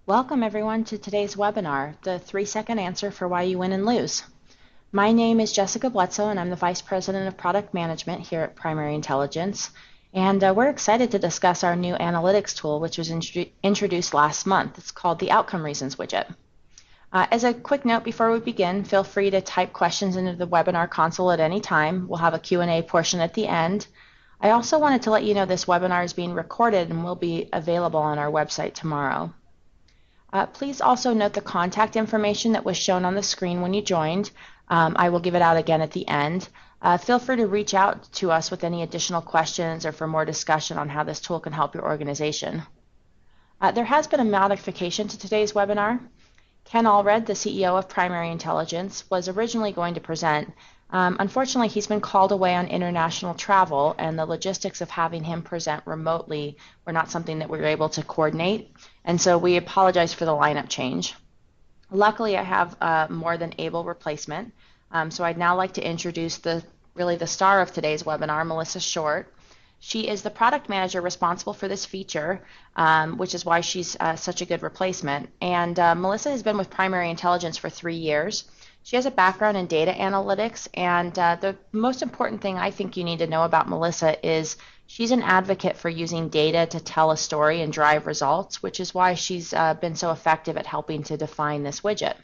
Welcome everyone to today's webinar, the 3-second answer for why you win and lose. My name is Jessica Bledsoe and I'm the Vice President of Product Management here at Primary Intelligence. And we're excited to discuss our new analytics tool, which was introduced last month. It's called the Outcome Reasons widget. As a quick note before we begin, feel free to type questions into the webinar console at any time. We'll have a Q&A portion at the end. I also wanted to let you know this webinar is being recorded and will be available on our website tomorrow. Please also note the contact information that was shown on the screen when you joined. I will give it out again at the end. Feel free to reach out to us with any additional questions or for more discussion on how this tool can help your organization. There has been a modification to today's webinar. Ken Allred, the CEO of Primary Intelligence, was originally going to present. Unfortunately, he's been called away on international travel, and the logistics of having him present remotely were not something that we were able to coordinate, and so we apologize for the lineup change. Luckily, I have a more than able replacement, so I'd now like to introduce the star of today's webinar, Melissa Short. She is the product manager responsible for this feature, which is why she's such a good replacement. And Melissa has been with Primary Intelligence for 3 years. She has a background in data analytics, and the most important thing I think you need to know about Melissa is she's an advocate for using data to tell a story and drive results, which is why she's been so effective at helping to define this widget.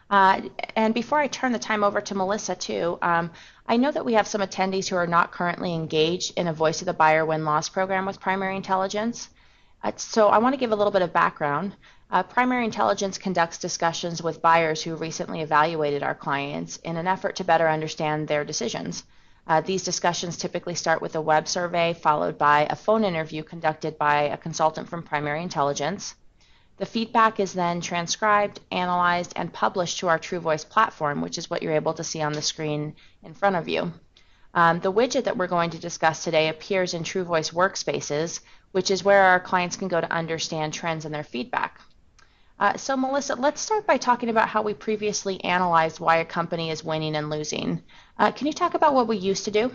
And before I turn the time over to Melissa too, I know that we have some attendees who are not currently engaged in a Voice of the Buyer Win-Loss program with Primary Intelligence. So I want to give a little bit of background. Primary Intelligence conducts discussions with buyers who recently evaluated our clients in an effort to better understand their decisions. These discussions typically start with a web survey followed by a phone interview conducted by a consultant from Primary Intelligence. The feedback is then transcribed, analyzed, and published to our TruVoice platform, which is what you're able to see on the screen in front of you. The widget that we're going to discuss today appears in TruVoice Workspaces, which is where our clients can go to understand trends in their feedback. So Melissa, let's start by talking about how we previously analyzed why a company is winning and losing. Can you talk about what we used to do?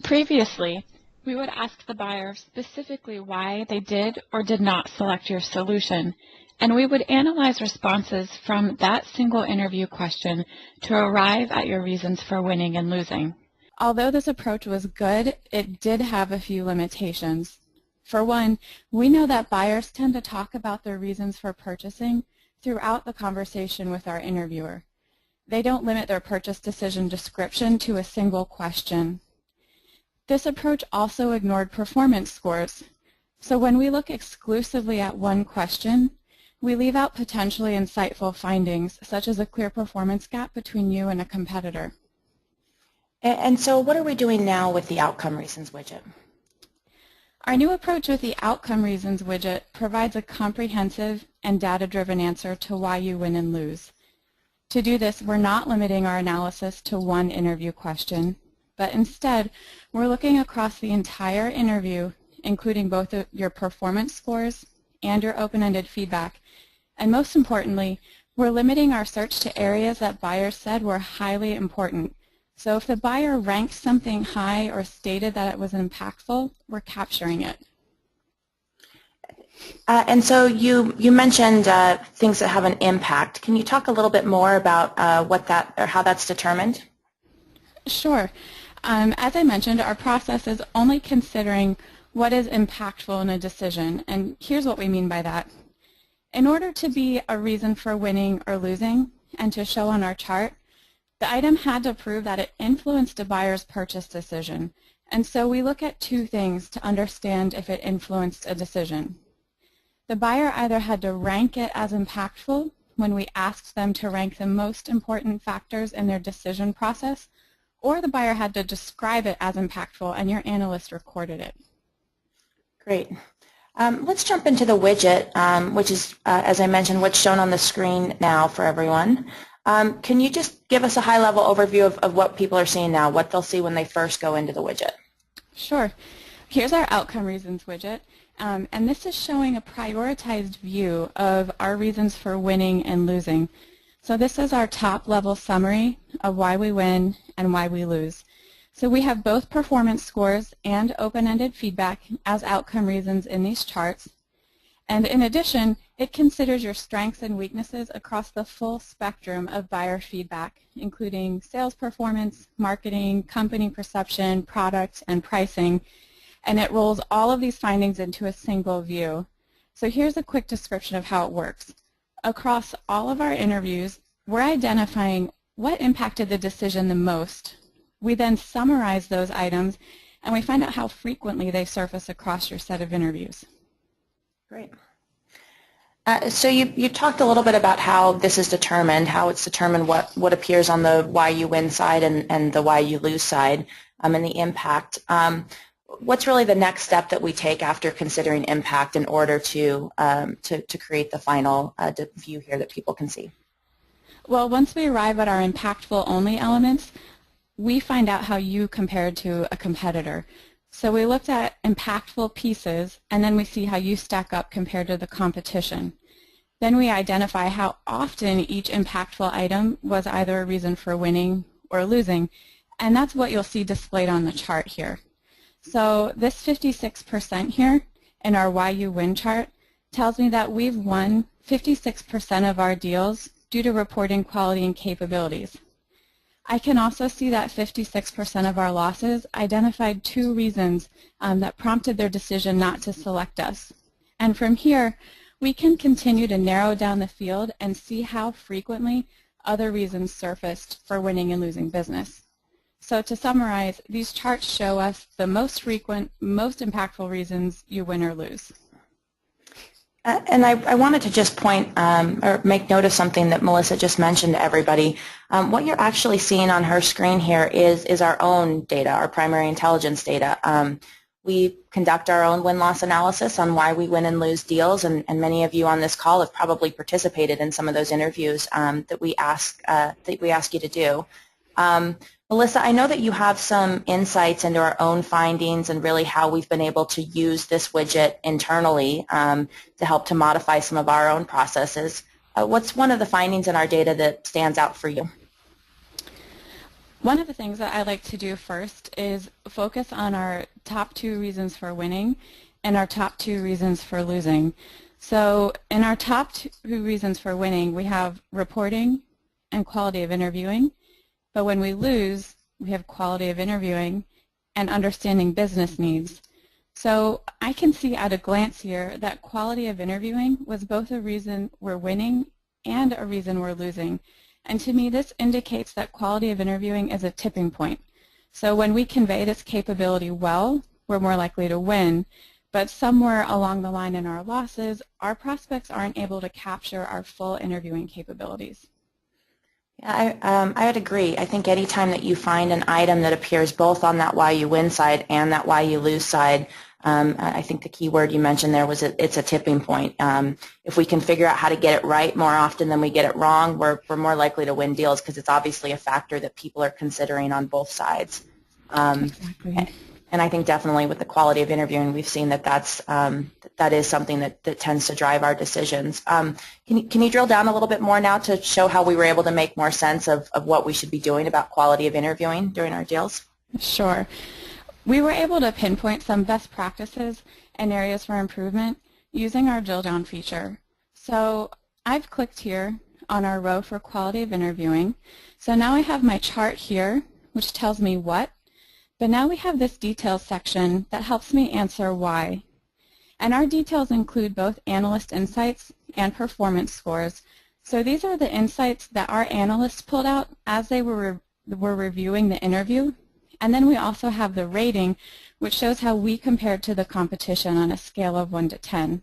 Previously, we would ask the buyer specifically why they did or did not select your solution, and we would analyze responses from that single interview question to arrive at your reasons for winning and losing. Although this approach was good, it did have a few limitations. For one, we know that buyers tend to talk about their reasons for purchasing throughout the conversation with our interviewer. They don't limit their purchase decision description to a single question. This approach also ignored performance scores. So when we look exclusively at one question, we leave out potentially insightful findings, such as a clear performance gap between you and a competitor. And so what are we doing now with the Outcome Reasons widget? Our new approach with the Outcome Reasons widget provides a comprehensive and data-driven answer to why you win and lose. To do this, we're not limiting our analysis to one interview question, but instead, we're looking across the entire interview, including both your performance scores and your open-ended feedback. And most importantly, we're limiting our search to areas that buyers said were highly important. So if the buyer ranked something high or stated that it was impactful, we're capturing it. And so you mentioned things that have an impact. Can you talk a little bit more about what that or how that's determined? Sure. As I mentioned, our process is only considering what is impactful in a decision, and here's what we mean by that. In order to be a reason for winning or losing and to show on our chart, the item had to prove that it influenced a buyer's purchase decision, and so we look at two things to understand if it influenced a decision. The buyer either had to rank it as impactful when we asked them to rank the most important factors in their decision process, or the buyer had to describe it as impactful and your analyst recorded it. Great. Let's jump into the widget, which is, as I mentioned, what's shown on the screen now for everyone. Can you just give us a high-level overview of what people are seeing now, what they'll see when they first go into the widget? Sure. Here's our Outcome Reasons widget, and this is showing a prioritized view of our reasons for winning and losing. So this is our top-level summary of why we win and why we lose. So we have both performance scores and open-ended feedback as outcome reasons in these charts. And in addition, it considers your strengths and weaknesses across the full spectrum of buyer feedback, including sales performance, marketing, company perception, product, and pricing. And it rolls all of these findings into a single view. So here's a quick description of how it works. Across all of our interviews, we're identifying what impacted the decision the most. We then summarize those items, and we find out how frequently they surface across your set of interviews. Great. So you talked a little bit about how this is determined, how it's determined what appears on the why you win side and the why you lose side, and the impact. What's really the next step that we take after considering impact in order to create the final view here that people can see? Well, once we arrive at our impactful only elements, we find out how you compared to a competitor. So we looked at impactful pieces, and then we see how you stack up compared to the competition. Then we identify how often each impactful item was either a reason for winning or losing, and that's what you'll see displayed on the chart here. So this 56% here in our why you win chart tells me that we've won 56% of our deals due to reporting quality and capabilities. I can also see that 56% of our losses identified 2 reasons that prompted their decision not to select us. And from here, we can continue to narrow down the field and see how frequently other reasons surfaced for winning and losing business. So to summarize, these charts show us the most frequent, most impactful reasons you win or lose. And I wanted to just point or make note of something that Melissa just mentioned to everybody. What you're actually seeing on her screen here is our own data, our primary intelligence data. We conduct our own win-loss analysis on why we win and lose deals, and many of you on this call have probably participated in some of those interviews that we ask you to do. Melissa, I know that you have some insights into our own findings and really how we've been able to use this widget internally to help to modify some of our own processes. What's one of the findings in our data that stands out for you? One of the things that I like to do first is focus on our top 2 reasons for winning and our top 2 reasons for losing. So in our top 2 reasons for winning, we have reporting and quality of interviewing. But when we lose, we have quality of interviewing and understanding business needs. So I can see at a glance here that quality of interviewing was both a reason we're winning and a reason we're losing. And to me, this indicates that quality of interviewing is a tipping point. So when we convey this capability well, we're more likely to win. But somewhere along the line in our losses, our prospects aren't able to capture our full interviewing capabilities. Yeah, I would agree. I think any time that you find an item that appears both on that why you win side and that why you lose side, I think the key word you mentioned there was it's a tipping point. If we can figure out how to get it right more often than we get it wrong, we're more likely to win deals because it's obviously a factor that people are considering on both sides. Exactly. And I think definitely with the quality of interviewing, we've seen that that is something that tends to drive our decisions. Can you drill down a little bit more now to show how we were able to make more sense of what we should be doing about quality of interviewing during our deals? Sure. We were able to pinpoint some best practices and areas for improvement using our drill down feature. So I've clicked here on our row for quality of interviewing. So now I have my chart here, which tells me what. But now we have this details section that helps me answer why. And our details include both analyst insights and performance scores. So these are the insights that our analysts pulled out as they were reviewing the interview. And then we also have the rating, which shows how we compared to the competition on a scale of 1 to 10.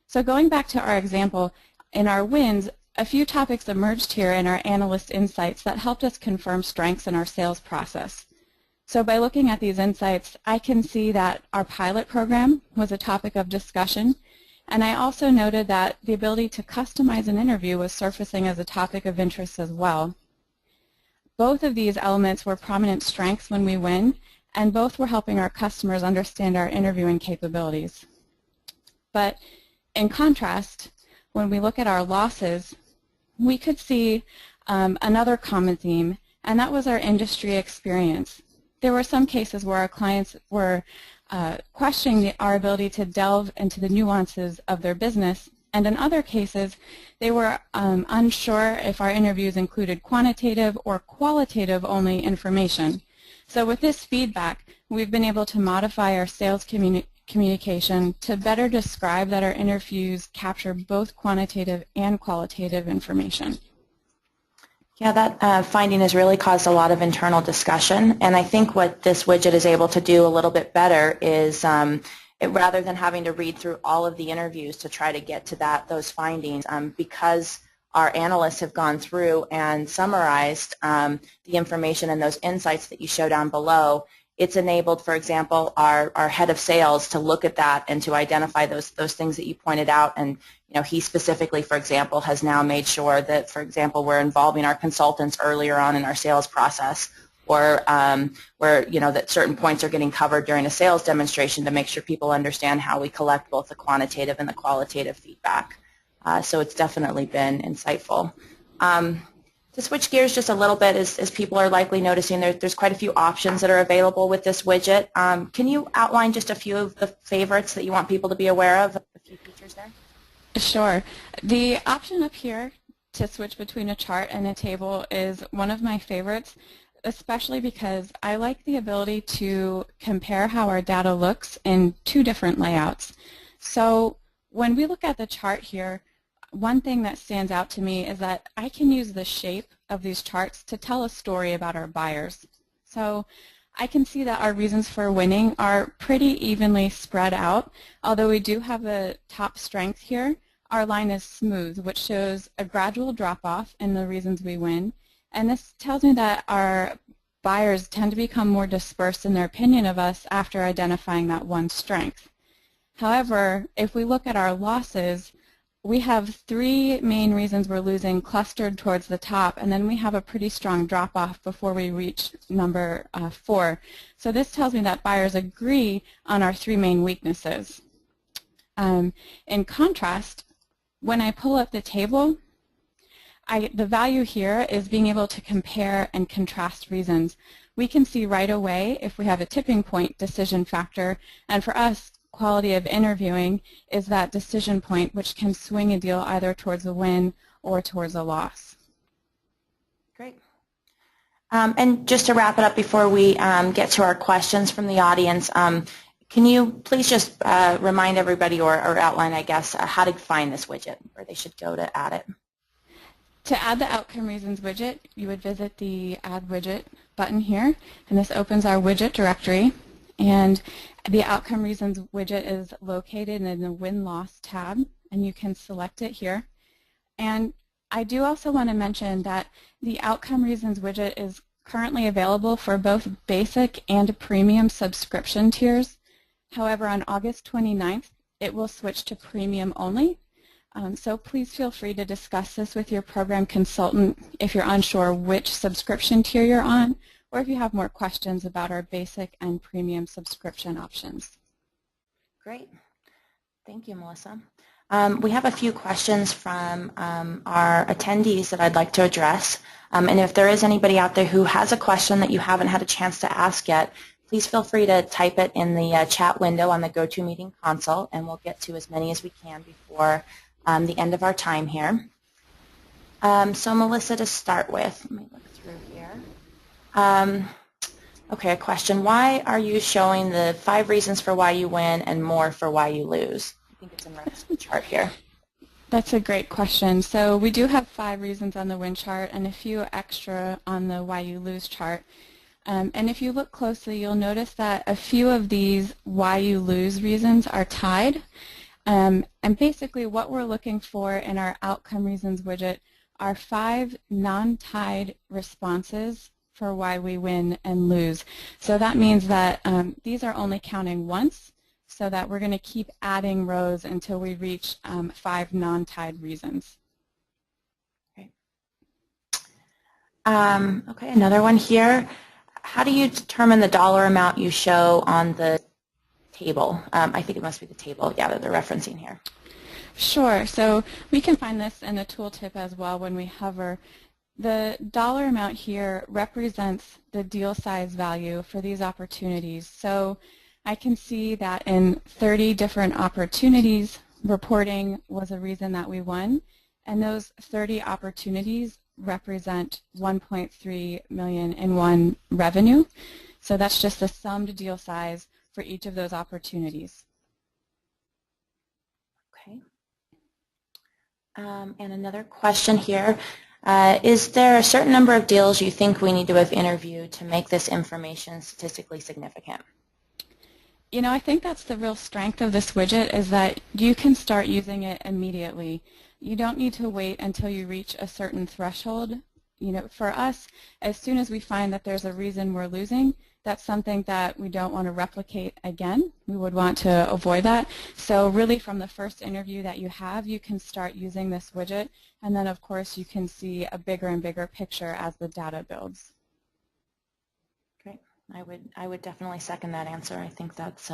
So going back to our example, in our wins, a few topics emerged here in our analyst insights that helped us confirm strengths in our sales process. So by looking at these insights, I can see that our pilot program was a topic of discussion, and I also noted that the ability to customize an interview was surfacing as a topic of interest as well. Both of these elements were prominent strengths when we win, and both were helping our customers understand our interviewing capabilities. But in contrast, when we look at our losses, we could see another common theme, and that was our industry experience. There were some cases where our clients were questioning our ability to delve into the nuances of their business. And in other cases, they were unsure if our interviews included quantitative or qualitative only information. So with this feedback, we've been able to modify our sales communication to better describe that our interviews capture both quantitative and qualitative information. Yeah, that finding has really caused a lot of internal discussion, and I think what this widget is able to do a little bit better is rather than having to read through all of the interviews to try to get to those findings, because our analysts have gone through and summarized the information and those insights that you show down below, it's enabled, for example, our head of sales to look at that and to identify those things that you pointed out. And he specifically, for example, has now made sure that, for example, we're involving our consultants earlier on in our sales process, or where that certain points are getting covered during a sales demonstration to make sure people understand how we collect both the quantitative and the qualitative feedback. So it's definitely been insightful. To switch gears just a little bit, as people are likely noticing, there's quite a few options that are available with this widget. Can you outline just a few of the favorites that you want people to be aware of, a few features there? Sure. The option up here to switch between a chart and a table is one of my favorites, especially because I like the ability to compare how our data looks in two different layouts. So when we look at the chart here, one thing that stands out to me is that I can use the shape of these charts to tell a story about our buyers. So I can see that our reasons for winning are pretty evenly spread out. Although we do have a top strength here, our line is smooth, which shows a gradual drop-off in the reasons we win. And this tells me that our buyers tend to become more dispersed in their opinion of us after identifying that one strength. However, if we look at our losses, we have three main reasons we're losing clustered towards the top, and then we have a pretty strong drop-off before we reach number 4. So this tells me that buyers agree on our three main weaknesses. In contrast, when I pull up the table, the value here is being able to compare and contrast reasons. We can see right away if we have a tipping point decision factor, and for us, quality of interviewing is that decision point which can swing a deal either towards a win or towards a loss. Great. And just to wrap it up before we get to our questions from the audience, can you please just remind everybody or outline, I guess, how to find this widget, where they should go to add it? To add the Outcome Reasons widget, you would visit the Add Widget button here, and this opens our widget directory. And the Outcome Reasons widget is located in the Win-Loss tab, and you can select it here. And I do also want to mention that the Outcome Reasons widget is currently available for both basic and premium subscription tiers. However, on August 29th, it will switch to premium only. So please feel free to discuss this with your program consultant if you're unsure which subscription tier you're on, or if you have more questions about our basic and premium subscription options. Great. Thank you, Melissa. We have a few questions from our attendees that I'd like to address. And if there is anybody out there who has a question that you haven't had a chance to ask yet, please feel free to type it in the chat window on the GoToMeeting console, and we'll get to as many as we can before the end of our time here. So Melissa, to start with, let me look through here. Okay, a question. Why are you showing the 5 reasons for why you win and more for why you lose? I think it's in reference to the chart here. That's a great question. So we do have 5 reasons on the win chart and a few extra on the why you lose chart. And if you look closely, you'll notice that a few of these why you lose reasons are tied. And basically what we're looking for in our Outcome Reasons widget are 5 non-tied responses for why we win and lose. So that means that these are only counting once, so that we're going to keep adding rows until we reach 5 non-tied reasons. Okay. Okay, another one here. How do you determine the dollar amount you show on the table? I think it must be the table, yeah, that they're referencing here. Sure. So we can find this in the tooltip as well when we hover. The dollar amount here represents the deal size value for these opportunities. So I can see that in 30 different opportunities, reporting was a reason that we won, and those 30 opportunities represent 1.3 million in won revenue. So that's just the summed deal size for each of those opportunities. Okay. And another question here. Is there a certain number of deals you think we need to have interviewed to make this information statistically significant? You know, I think that's the real strength of this widget, is that you can start using it immediately. You don't need to wait until you reach a certain threshold. You know, for us, as soon as we find that there's a reason we're losing, that's something that we don't want to replicate again. We would want to avoid that. So really from the first interview that you have, you can start using this widget, and then of course you can see a bigger and bigger picture as the data builds. Great. I would definitely second that answer. I think that's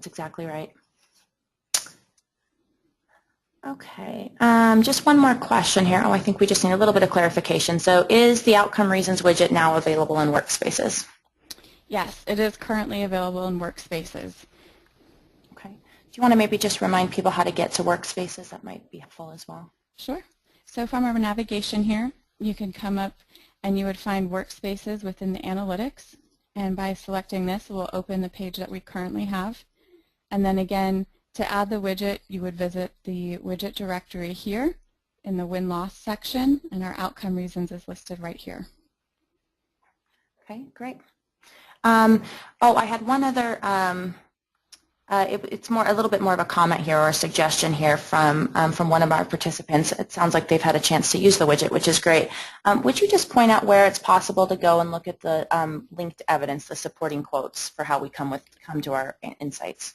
exactly right. Okay, just one more question here. Oh, I think we just need a little bit of clarification. So is the Outcome Reasons widget now available in Workspaces? Yes, it is currently available in Workspaces. Okay. Do you want to maybe just remind people how to get to Workspaces? That might be helpful as well. Sure. So from our navigation here, you can come up and you would find Workspaces within the Analytics. And by selecting this, it will open the page that we currently have. And then again, to add the widget, you would visit the widget directory here in the win-loss section, and our outcome reasons is listed right here. Okay, great. Oh, I had one other, it's a little bit more of a comment here or a suggestion here from one of our participants. It sounds like they've had a chance to use the widget, which is great. Would you just point out where it's possible to go and look at the linked evidence, the supporting quotes for how we come to our insights?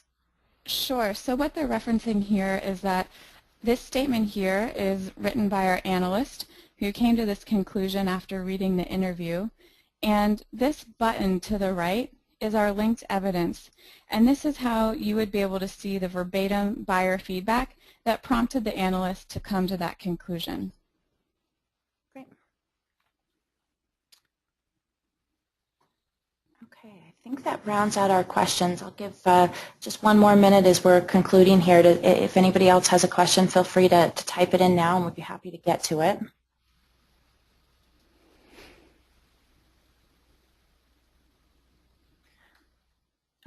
Sure. So what they're referencing here is that this statement here is written by our analyst who came to this conclusion after reading the interview. And this button to the right is our linked evidence. And this is how you would be able to see the verbatim buyer feedback that prompted the analyst to come to that conclusion. Great. Okay, I think that rounds out our questions. I'll give just one more minute as we're concluding here. If anybody else has a question, feel free to type it in now, and we'd be happy to get to it.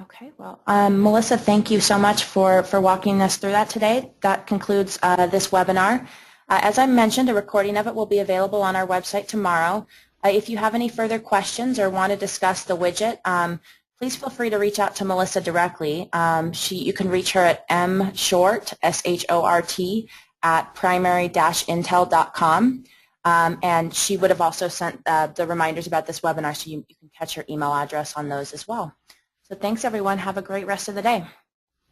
Okay, well, Melissa, thank you so much for walking us through that today. That concludes this webinar. As I mentioned, a recording of it will be available on our website tomorrow. If you have any further questions or want to discuss the widget, please feel free to reach out to Melissa directly. You can reach her at mshort, S-H-O-R-T, at primary-intel.com. And she would have also sent the reminders about this webinar, so you can catch her email address on those as well. So thanks, everyone. Have a great rest of the day.